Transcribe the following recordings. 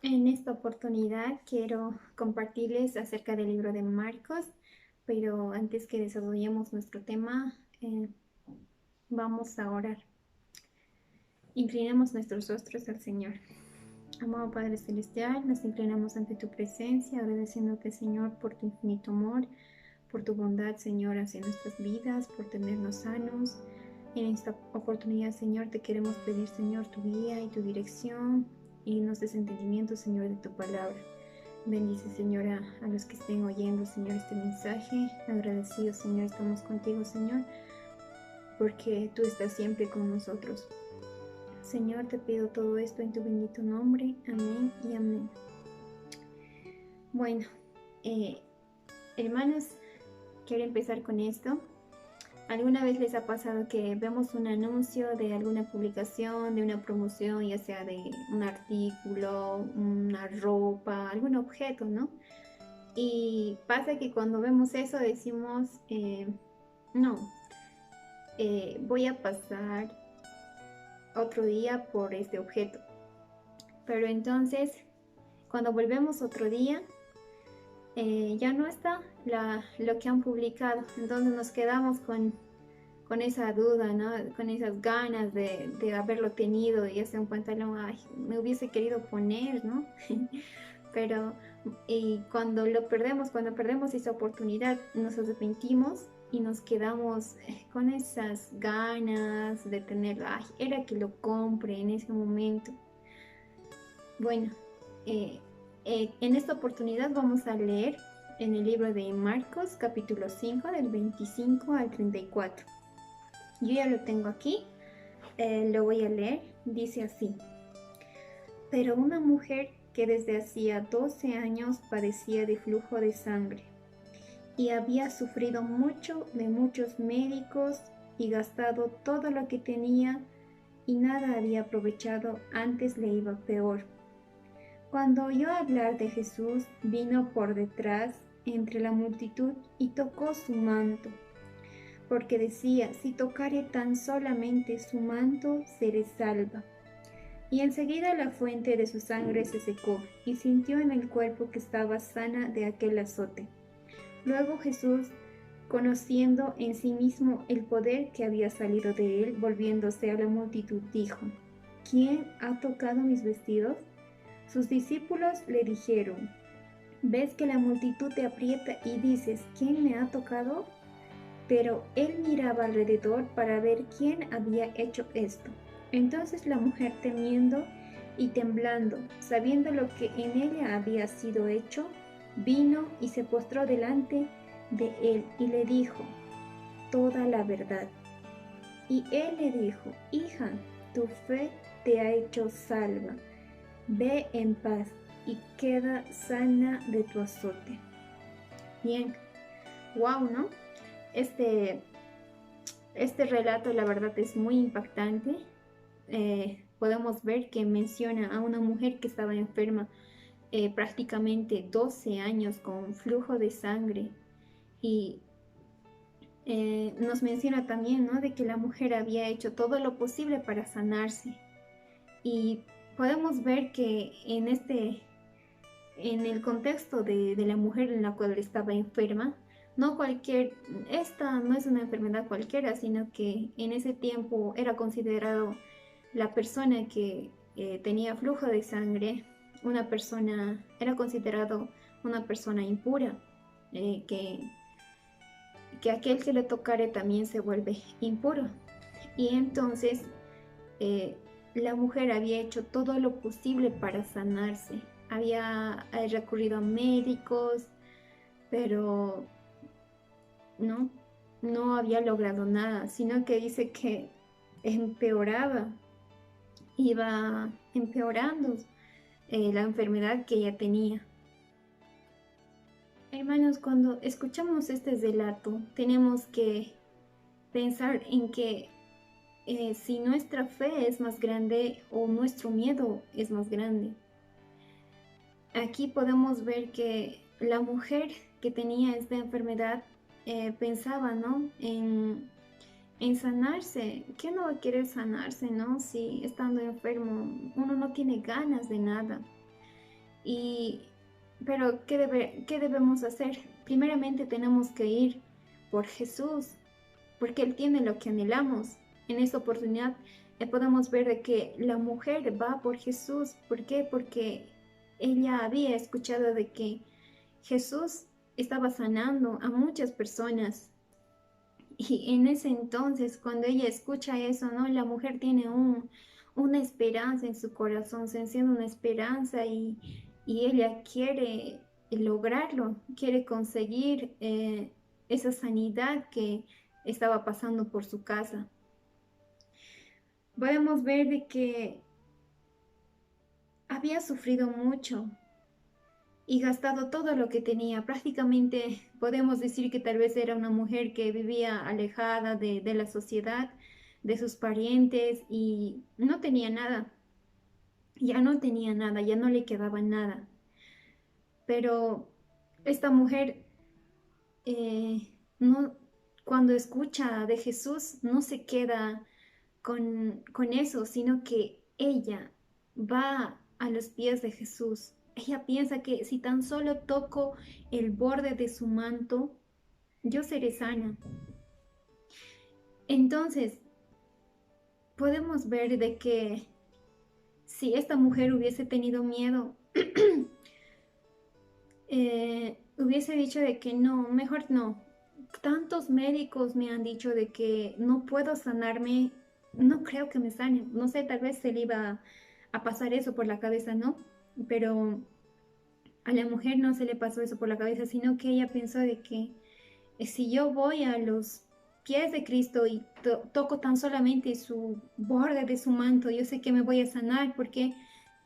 En esta oportunidad quiero compartirles acerca del libro de Marcos, pero antes que desarrollemos nuestro tema, vamos a orar. Inclinemos nuestros rostros al Señor. Amado Padre Celestial, nos inclinamos ante tu presencia, agradeciéndote, Señor, por tu infinito amor, por tu bondad, Señor, hacia nuestras vidas, por tenernos sanos. En esta oportunidad, Señor, te queremos pedir, Señor, tu guía y tu dirección y nos des entendimiento, Señor, de tu palabra. Bendice, Señor, a los que estén oyendo, Señor, este mensaje. Agradecidos, Señor, estamos contigo, Señor, porque tú estás siempre con nosotros. Señor, te pido todo esto en tu bendito nombre. Amén y amén. Bueno, hermanos, quiero empezar con esto. ¿Alguna vez les ha pasado que vemos un anuncio de alguna publicación, de una promoción, ya sea de un artículo, una ropa, algún objeto, ¿no? Y pasa que cuando vemos eso decimos, no, voy a pasar otro día por este objeto. Pero entonces, cuando volvemos otro día, ya no está lo que han publicado. Entonces nos quedamos con esa duda, ¿no? Con esas ganas de haberlo tenido, ya sea un pantalón, ay, me hubiese querido poner, ¿no? Pero y cuando perdemos esa oportunidad, nos arrepentimos y nos quedamos con esas ganas de tenerlo, ay, era que lo compre en ese momento. Bueno, en esta oportunidad vamos a leer en el libro de Marcos, capítulo 5, del 25 al 34. Yo ya lo tengo aquí, lo voy a leer, dice así. Pero una mujer que desde hacía 12 años padecía de flujo de sangre y había sufrido mucho de muchos médicos y gastado todo lo que tenía y nada había aprovechado, antes le iba peor. Cuando oyó hablar de Jesús, vino por detrás entre la multitud y tocó su manto, porque decía, si tocare tan solamente su manto, seré salva. Y enseguida la fuente de su sangre se secó, y sintió en el cuerpo que estaba sana de aquel azote. Luego Jesús, conociendo en sí mismo el poder que había salido de él, volviéndose a la multitud, dijo, ¿quién ha tocado mis vestidos? Sus discípulos le dijeron, ¿ves que la multitud te aprieta y dices, ¿quién me ha tocado? Pero él miraba alrededor para ver quién había hecho esto. Entonces la mujer, temiendo y temblando, sabiendo lo que en ella había sido hecho, vino y se postró delante de él y le dijo toda la verdad. Y él le dijo, hija, tu fe te ha hecho salva. Ve en paz y queda sana de tu azote. Bien, wow, ¿no? Este, este relato, la verdad, es muy impactante. Podemos ver que menciona a una mujer que estaba enferma prácticamente 12 años con flujo de sangre y nos menciona también, ¿no?, de que la mujer había hecho todo lo posible para sanarse. Y podemos ver que en el contexto de la mujer en la cual estaba enferma, esta no es una enfermedad cualquiera, sino que en ese tiempo era considerado la persona que tenía flujo de sangre, era considerado una persona impura, que aquel que le tocare también se vuelve impuro. Y entonces eh, la mujer había hecho todo lo posible para sanarse. Había recurrido a médicos, pero no, no había logrado nada, sino que dice que empeoraba, iba empeorando la enfermedad que ella tenía. Hermanos, cuando escuchamos este relato, tenemos que pensar en que si nuestra fe es más grande o nuestro miedo es más grande. Aquí podemos ver que la mujer que tenía esta enfermedad pensaba, ¿no?, en sanarse. ¿Quién no va a querer sanarse, no? Si estando enfermo uno no tiene ganas de nada. Y, pero ¿qué debemos hacer? Primeramente tenemos que ir por Jesús, porque Él tiene lo que anhelamos. En esta oportunidad podemos ver de que la mujer va por Jesús. ¿Por qué? Porque ella había escuchado de que Jesús estaba sanando a muchas personas. Y en ese entonces, cuando ella escucha eso, ¿no? La mujer tiene una esperanza en su corazón, se enciende una esperanza y ella quiere lograrlo, quiere conseguir esa sanidad que estaba pasando por su casa. Podemos ver de que había sufrido mucho y gastado todo lo que tenía. Prácticamente podemos decir que tal vez era una mujer que vivía alejada de la sociedad, de sus parientes y no tenía nada. Ya no tenía nada, ya no le quedaba nada. Pero esta mujer no, cuando escucha de Jesús no se queda con eso, sino que ella va a los pies de Jesús. Ella piensa que si tan solo toco el borde de su manto, yo seré sana. Entonces, podemos ver de que si esta mujer hubiese tenido miedo, hubiese dicho de que no, mejor no. Tantos médicos me han dicho de que no puedo sanarme, no creo que me sane. No sé, tal vez se le iba a pasar eso por la cabeza, ¿no? Pero a la mujer no se le pasó eso por la cabeza, sino que ella pensó de que si yo voy a los pies de Cristo y toco tan solamente su borde de su manto, yo sé que me voy a sanar porque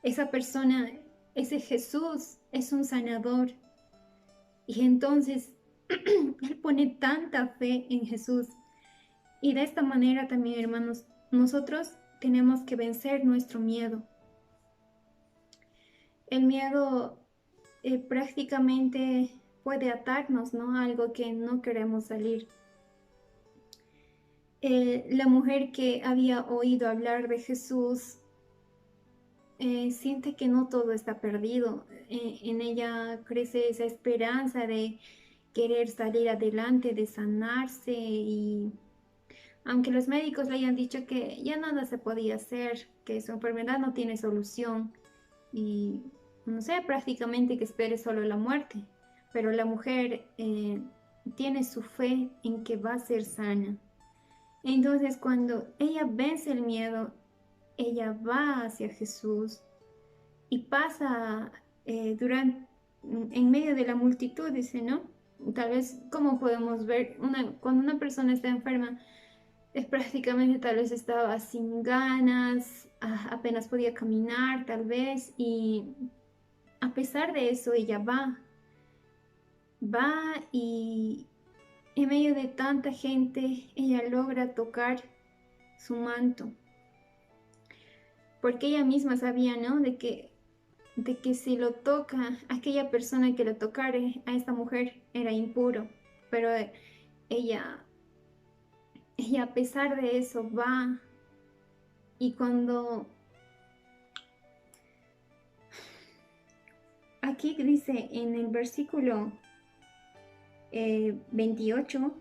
esa persona, ese Jesús es un sanador. Y entonces él pone tanta fe en Jesús. Y de esta manera también, hermanos, nosotros tenemos que vencer nuestro miedo. El miedo prácticamente puede atarnos, ¿no? Algo que no queremos salir. La mujer que había oído hablar de Jesús siente que no todo está perdido. En ella crece esa esperanza de querer salir adelante, de sanarse y aunque los médicos le hayan dicho que ya nada se podía hacer, que su enfermedad no tiene solución y no sé, prácticamente que espere solo la muerte, pero la mujer tiene su fe en que va a ser sana. Entonces cuando ella vence el miedo, ella va hacia Jesús y pasa en medio de la multitud, dice, ¿no? Tal vez como podemos ver, cuando una persona está enferma, es prácticamente tal vez estaba sin ganas, apenas podía caminar tal vez, y a pesar de eso ella va y en medio de tanta gente ella logra tocar su manto, porque ella misma sabía, ¿no? De que si lo toca, aquella persona que lo tocare a esta mujer era impuro, pero ella, ella a pesar de eso va y cuando aquí dice en el versículo 28,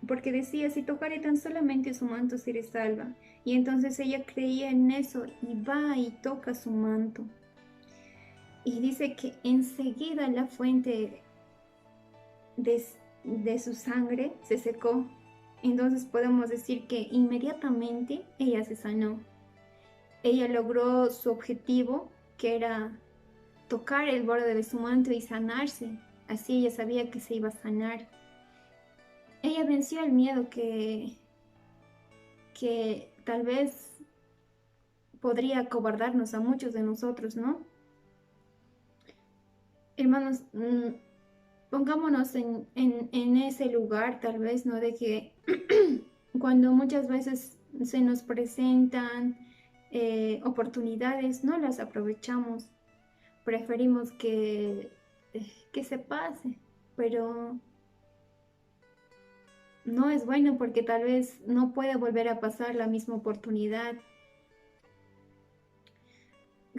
porque decía, si tocaré tan solamente su manto seré salva. Y entonces ella creía en eso y va y toca su manto. Y dice que enseguida la fuente de su sangre se secó. Entonces podemos decir que inmediatamente ella se sanó. Ella logró su objetivo, que era tocar el borde de su manto y sanarse. Así ella sabía que se iba a sanar. Ella venció el miedo que tal vez podría acobardarnos a muchos de nosotros, ¿no? Hermanos, pongámonos en ese lugar, tal vez, ¿no? De que cuando muchas veces se nos presentan oportunidades, no las aprovechamos. Preferimos que se pase, pero no es bueno porque tal vez no puede volver a pasar la misma oportunidad.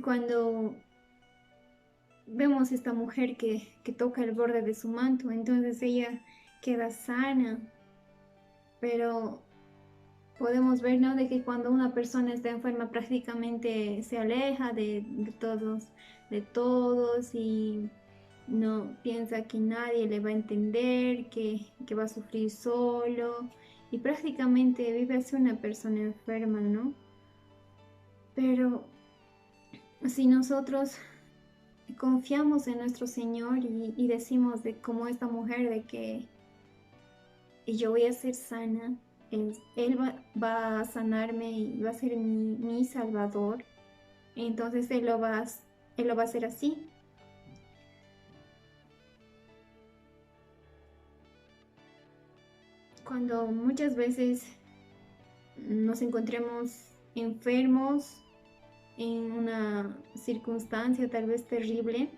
Cuando vemos esta mujer que toca el borde de su manto, entonces ella queda sana, pero podemos ver, ¿no? De que cuando una persona está enferma prácticamente se aleja de todos y no piensa que nadie le va a entender, que va a sufrir solo y prácticamente vive así una persona enferma, ¿no? Pero si nosotros confiamos en nuestro Señor y decimos de como esta mujer de que yo voy a ser sana, Él va a sanarme y va a ser mi Salvador, entonces Él lo va a hacer así. Cuando muchas veces nos encontremos enfermos en una circunstancia tal vez terrible,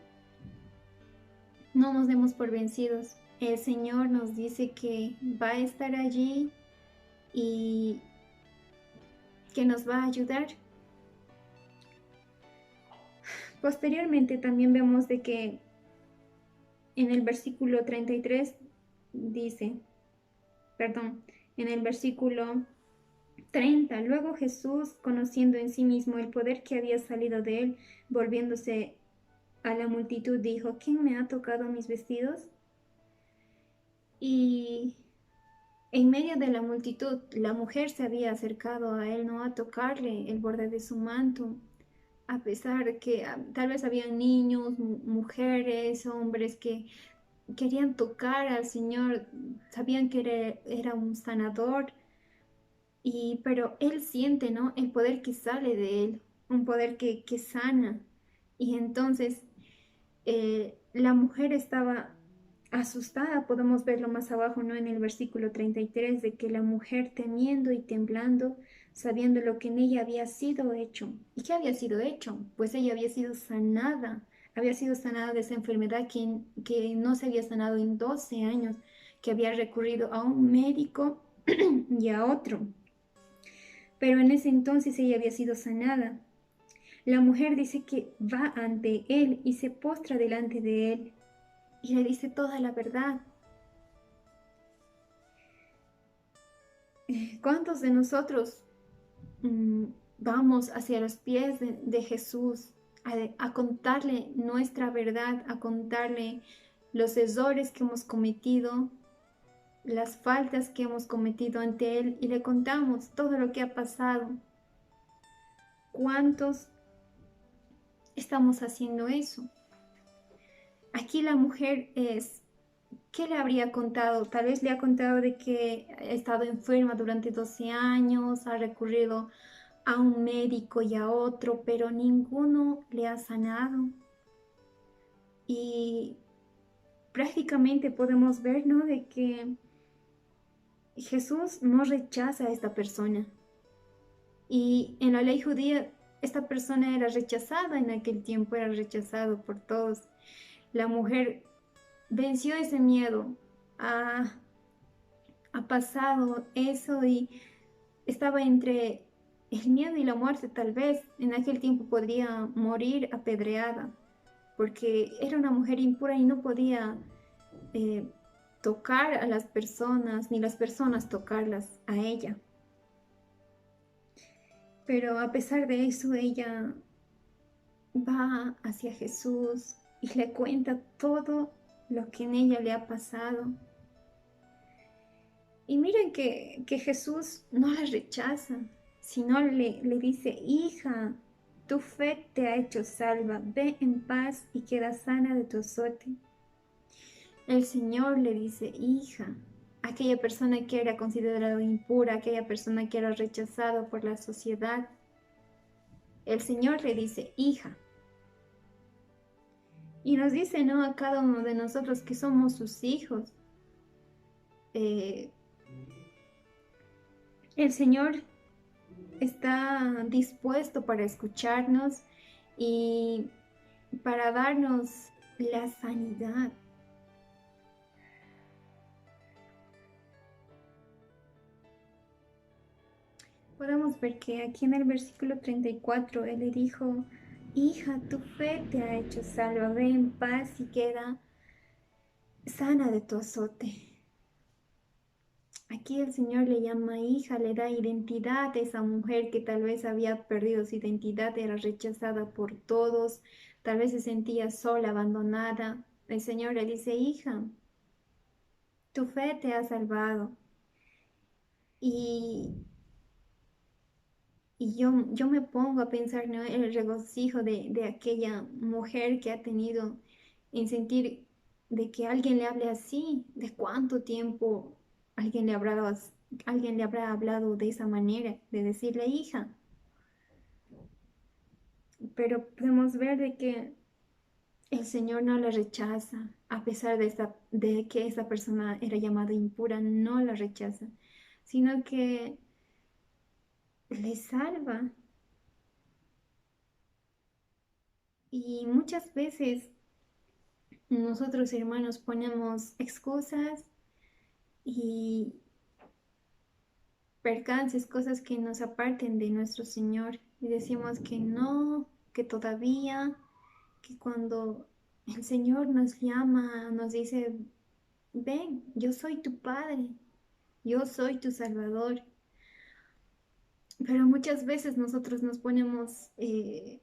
no nos demos por vencidos. El Señor nos dice que va a estar allí y que nos va a ayudar. Posteriormente también vemos de que en el versículo 33 dice, perdón, en el versículo 30, luego Jesús, conociendo en sí mismo el poder que había salido de él, volviéndose a la multitud, dijo, ¿quién me ha tocado mis vestidos? Y en medio de la multitud, la mujer se había acercado a él, no a tocarle el borde de su manto, a pesar de que tal vez habían niños, mujeres, hombres que querían tocar al Señor, sabían que era un sanador, pero él siente, ¿no? El poder que sale de él, un poder que sana. Y entonces la mujer estaba asustada, podemos verlo más abajo, ¿no? En el versículo 33, de que la mujer temiendo y temblando, sabiendo lo que en ella había sido hecho. ¿Y qué había sido hecho? Pues ella había sido sanada de esa enfermedad que no se había sanado en 12 años, que había recurrido a un médico y a otro. Pero en ese entonces ella había sido sanada. La mujer dice que va ante él y se postra delante de él y le dice toda la verdad. ¿Cuántos de nosotros vamos hacia los pies de Jesús a contarle nuestra verdad, a contarle los errores que hemos cometido, las faltas que hemos cometido ante Él y le contamos todo lo que ha pasado? ¿Cuántos estamos haciendo eso? Aquí la mujer ¿qué le habría contado? Tal vez le ha contado de que ha estado enferma durante 12 años, ha recurrido a un médico y a otro, pero ninguno le ha sanado. Y prácticamente podemos ver, ¿no? De que Jesús no rechaza a esta persona. Y en la ley judía, esta persona era rechazada en aquel tiempo, era rechazado por todos. La mujer venció ese miedo, ha pasado eso y estaba entre el miedo y la muerte tal vez. En aquel tiempo podría morir apedreada porque era una mujer impura y no podía eh, tocar a las personas, ni las personas tocarlas a ella. Pero a pesar de eso, ella va hacia Jesús y le cuenta todo lo que en ella le ha pasado. Y miren que Jesús no la rechaza, sino le dice, hija, tu fe te ha hecho salva, ve en paz y queda sana de tu azote. El Señor le dice, hija, aquella persona que era considerada impura, aquella persona que era rechazada por la sociedad, el Señor le dice, hija. Y nos dice, ¿no? A cada uno de nosotros que somos sus hijos. El Señor está dispuesto para escucharnos y para darnos la sanidad. Podemos ver que aquí en el versículo 34 Él le dijo, hija, tu fe te ha hecho salva, ve en paz y queda sana de tu azote. Aquí el Señor le llama hija, le da identidad a esa mujer que tal vez había perdido su identidad, era rechazada por todos, tal vez se sentía sola, abandonada. El Señor le dice, hija, tu fe te ha salvado. Y, y yo me pongo a pensar, ¿no?, en el regocijo de aquella mujer que ha tenido en sentir de que alguien le hable así, de cuánto tiempo alguien le habrá hablado de esa manera, de decirle hija. Pero podemos ver de que el Señor no la rechaza, a pesar de que esa persona era llamada impura, no la rechaza, sino que le salva. Y muchas veces nosotros, hermanos, ponemos excusas y percances, cosas que nos aparten de nuestro Señor. Y decimos que no, que todavía, que cuando el Señor nos llama, nos dice, ven, yo soy tu Padre, yo soy tu Salvador. Pero muchas veces nosotros nos ponemos en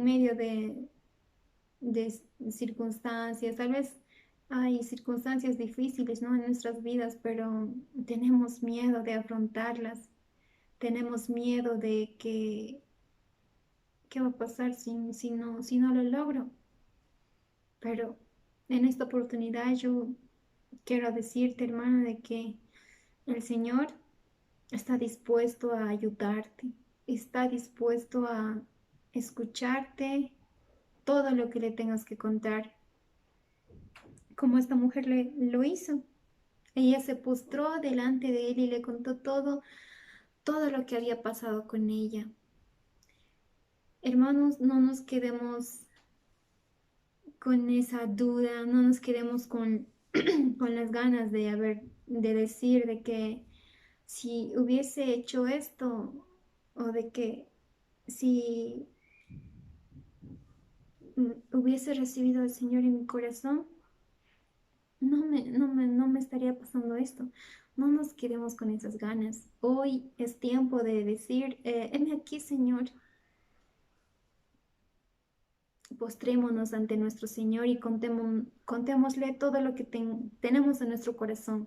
medio de circunstancias, tal vez hay circunstancias difíciles, ¿no?, en nuestras vidas, pero tenemos miedo de afrontarlas, tenemos miedo de que, ¿qué va a pasar si no lo logro? Pero en esta oportunidad yo quiero decirte, hermano, de que el Señor está dispuesto a ayudarte, está dispuesto a escucharte todo lo que le tengas que contar, como esta mujer lo hizo. Ella se postró delante de él y le contó todo lo que había pasado con ella. Hermanos, no nos quedemos con esa duda, no nos quedemos con, con las ganas de decir de que si hubiese hecho esto o de que si hubiese recibido al Señor en mi corazón, no me estaría pasando esto. No nos quedemos con esas ganas. Hoy es tiempo de decir, heme aquí, Señor. Postrémonos ante nuestro Señor y contémosle todo lo que tenemos en nuestro corazón.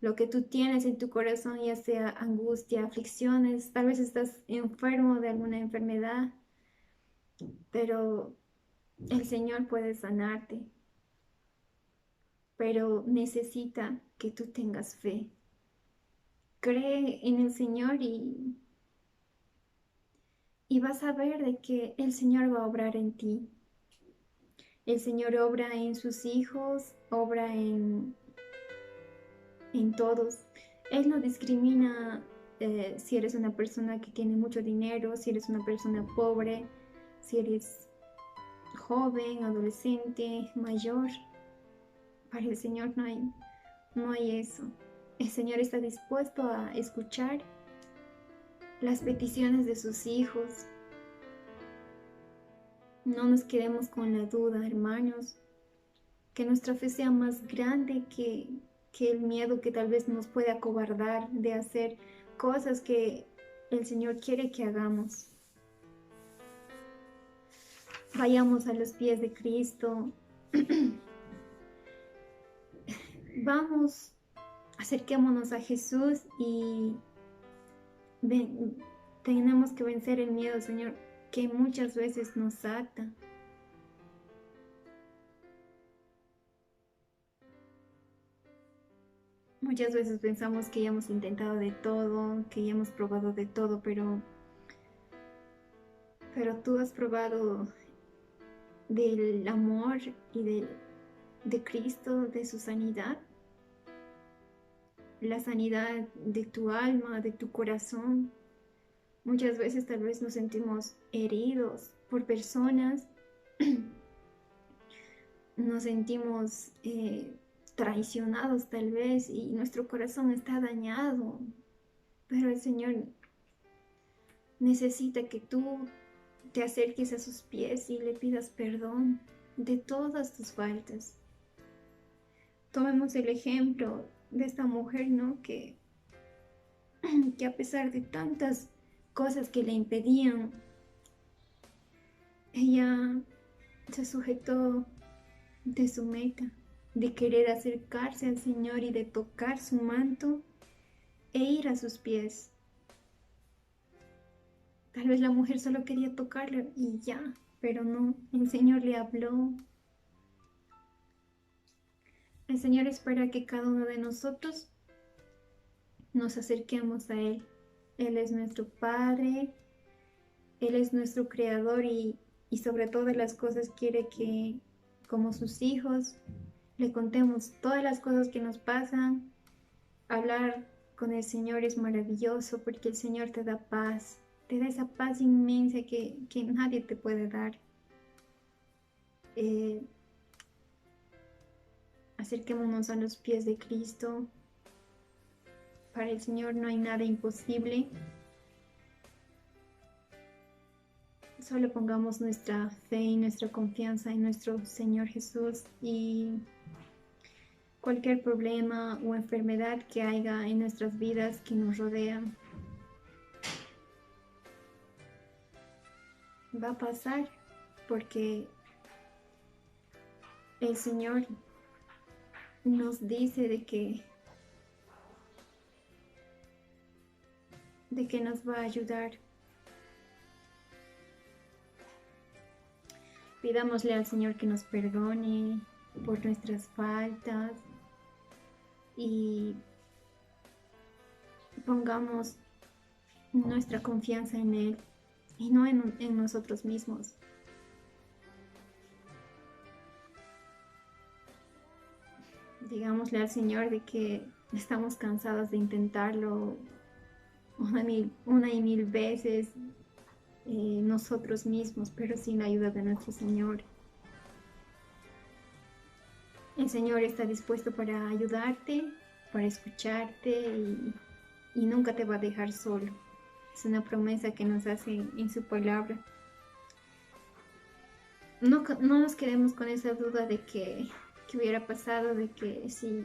Lo que tú tienes en tu corazón, ya sea angustia, aflicciones, tal vez estás enfermo de alguna enfermedad, pero el Señor puede sanarte, pero necesita que tú tengas fe. Cree en el Señor y vas a ver de que el Señor va a obrar en ti. El Señor obra en sus hijos, obra en todos. Él no discrimina si eres una persona que tiene mucho dinero, si eres una persona pobre, si eres joven, adolescente, mayor. Para el Señor no hay eso. El Señor está dispuesto a escuchar las peticiones de sus hijos. No nos quedemos con la duda, hermanos. Que nuestra fe sea más grande que el miedo que tal vez nos puede acobardar de hacer cosas que el Señor quiere que hagamos. Vayamos a los pies de Cristo. Vamos, acerquémonos a Jesús y tenemos que vencer el miedo, Señor, que muchas veces nos ata. Muchas veces pensamos que ya hemos intentado de todo, que ya hemos probado de todo, pero tú has probado del amor y de Cristo, de su sanidad, la sanidad de tu alma, de tu corazón. Muchas veces tal vez nos sentimos heridos por personas, nos sentimos traicionados tal vez y nuestro corazón está dañado, pero el Señor necesita que tú te acerques a sus pies y le pidas perdón de todas tus faltas. Tomemos el ejemplo de esta mujer, ¿no? Que a pesar de tantas cosas que le impedían, ella se sujetó de su meta, de querer acercarse al Señor y de tocar su manto e ir a sus pies. Tal vez la mujer solo quería tocarle y ya, pero no, el Señor le habló. El Señor espera que cada uno de nosotros nos acerquemos a Él. Él es nuestro Padre, Él es nuestro Creador y sobre todas las cosas quiere que, como sus hijos, le contemos todas las cosas que nos pasan. Hablar con el Señor es maravilloso porque el Señor te da esa paz inmensa que nadie te puede dar. Acerquémonos a los pies de Cristo. Para el Señor no hay nada imposible. Solo pongamos nuestra fe y nuestra confianza en nuestro Señor Jesús y cualquier problema o enfermedad que haya en nuestras vidas que nos rodean va a pasar porque el Señor nos dice de que nos va a ayudar. Pidámosle al Señor que nos perdone por nuestras faltas y pongamos nuestra confianza en Él y no en nosotros mismos. Digámosle al Señor de que estamos cansados de intentarlo una y mil veces nosotros mismos, pero sin la ayuda de nuestro Señor. El Señor está dispuesto para ayudarte, para escucharte y nunca te va a dejar solo. Es una promesa que nos hace en su palabra. No nos quedemos con esa duda de que hubiera pasado, de que si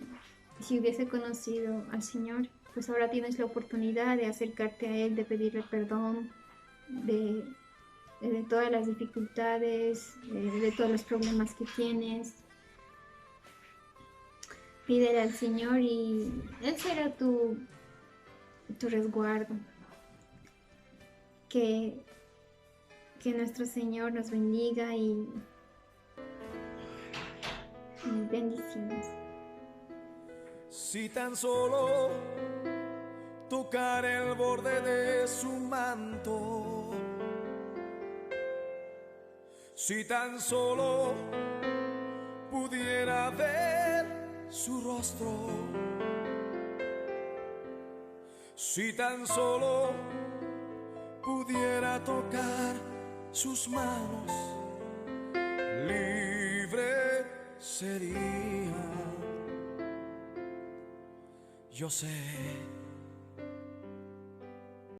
hubiese conocido al Señor, pues ahora tienes la oportunidad de acercarte a Él, de pedirle perdón, de todas las dificultades, de todos los problemas que tienes. Pídele al Señor y Él será tu resguardo. Que nuestro Señor nos bendiga y bendiciones. Si tan solo tocar el borde de su manto, si tan solo pudiera ver su rostro, si tan solo pudiera tocar sus manos, libre sería. Yo sé